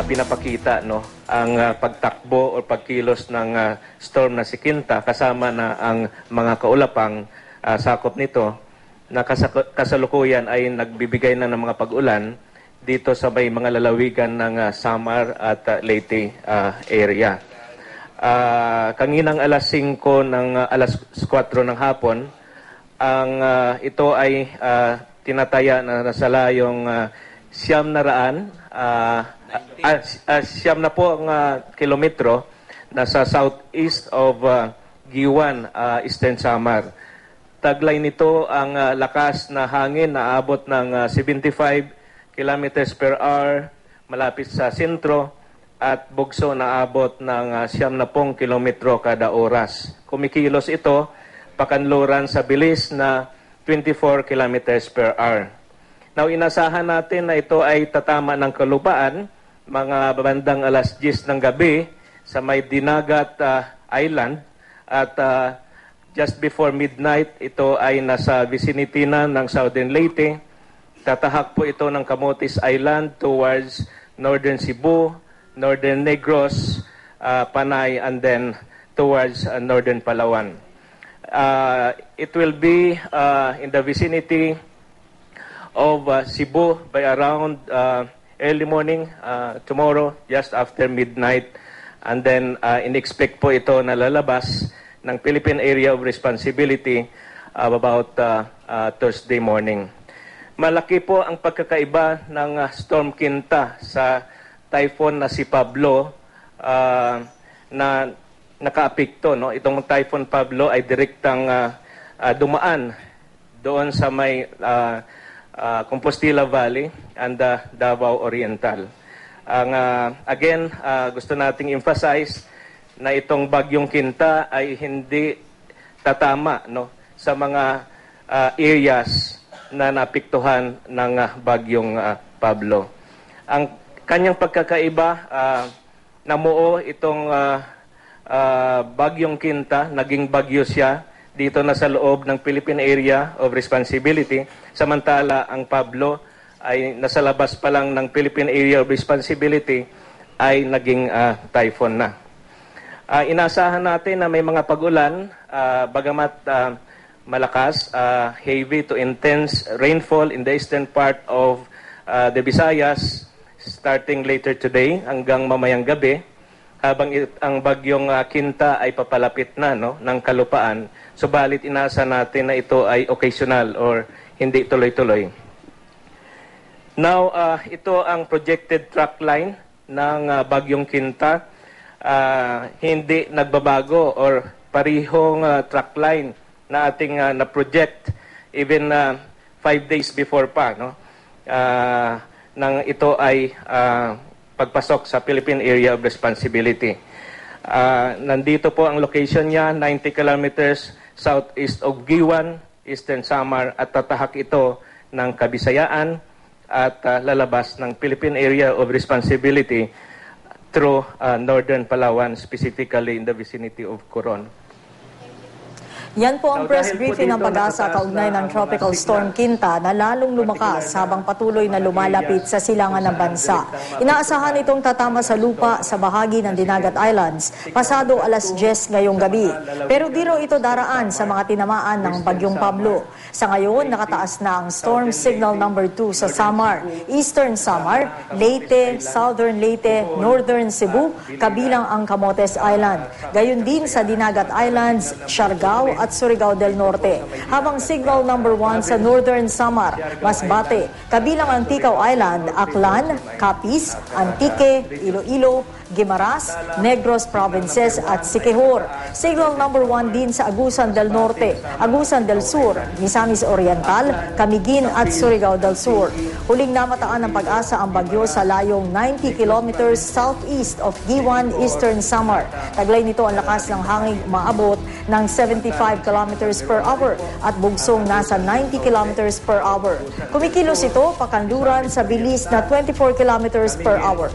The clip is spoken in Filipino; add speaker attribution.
Speaker 1: pinapakita ang pagtakbo o pagkilos ng storm na si Quinta kasama na ang mga kaulapang sakop nito na kasalukuyan ay nagbibigay na ng mga pag-ulan dito sa may mga lalawigan ng Samar at Leyte area. Kanginang alas 5 ng alas 4 ng hapon, ito ay tinataya na nasa layong 900 siyam na po ang kilometro nasa southeast of Giwan, Eastern Samar. Taglay nito ang lakas na hangin na abot ng 75 kilometers per hour malapit sa sentro at bugso na abot ng 70 kilometro kada oras. Kumikilos ito pakanluran sa bilis na 24 kilometers per hour. Now, inasahan natin na ito ay tatama ng kalupaan mga bandang alas 10 ng gabi sa may Dinagat Island at just before midnight, ito ay nasa vicinity na ng Southern Leyte. Tatahak po ito ng Camotes Island towards Northern Cebu, Northern Negros, Panay, and then towards Northern Palawan. It will be in the vicinity of Cebu by around early morning tomorrow, just after midnight. And then in-expect po ito na lalabas ng Philippine Area of Responsibility about Thursday morning. Malaki po ang pagkakaiba ng Storm Quinta sa typhoon na si Pablo na nakaapekto. Itong Typhoon Pablo ay direktang dumaan doon sa may Compostela Valley and Davao Oriental. Again, gusto nating emphasize na itong bagyong Quinta ay hindi tatama sa mga areas na napiktuhan ng bagyong Pablo. Ang kanyang pagkakaiba, namuo itong bagyong Quinta, naging bagyo siya dito na sa loob ng Philippine Area of Responsibility, samantala ang Pablo ay nasa labas pa lang ng Philippine Area of Responsibility ay naging typhoon na. Inasahan natin na may mga pag-ulan, bagamat malakas, heavy to intense rainfall in the eastern part of the Visayas starting later today hanggang mamayang gabi, habang ang bagyong Quinta ay papalapit na ng kalupaan. Subalit inasa natin na ito ay occasional or hindi tuloy-tuloy. Now, ito ang projected track line ng bagyong Quinta. Hindi nagbabago or parihong track line na ating na-project even 5 days before pa nang ito ay pagpasok sa Philippine Area of Responsibility. Nandito po ang location niya, 90 kilometers southeast of Giwan, Eastern Samar, at tatahak ito ng Kabisayaan at lalabas ng Philippine Area of Responsibility through Northern Palawan, specifically in the vicinity of Coron.
Speaker 2: Yan po ang press briefing ng Pag-asa kaugnay ng Tropical Storm Quinta na lalong lumakas habang patuloy na lumalapit sa silangan ng bansa. Inaasahan itong tatama sa lupa sa bahagi ng Dinagat Islands pasado alas 10 ngayong gabi. Pero di raw ito daraan sa mga tinamaan ng Bagyong Pablo. Sa ngayon, nakataas na ang Storm Signal number 2 sa Samar, Eastern Samar, Leyte, Southern Leyte, Northern Cebu, kabilang ang Camotes Island. Gayon din sa Dinagat Islands, Siargao at Surigao del Norte. Habang Signal number 1 sa Northern Samar, Masbate, kabilang ang Ticao Island, Aklan, Capiz, Antique, Iloilo, Guimaras, Negros Provinces at Siquijor. Signal number 1 din sa Agusan del Norte, Agusan del Sur, Misamis Oriental, Camiguin at Surigao del Sur. Huling namataan ng Pag-asa ang bagyo sa layong 90 kilometers southeast of Giwan, Eastern Samar. Taglay nito ang lakas ng hangin umaabot ng 75 kilometers per hour at bugsong nasa 90 kilometers per hour. Kumikilos ito pakanluran sa bilis na 24 kilometers per hour.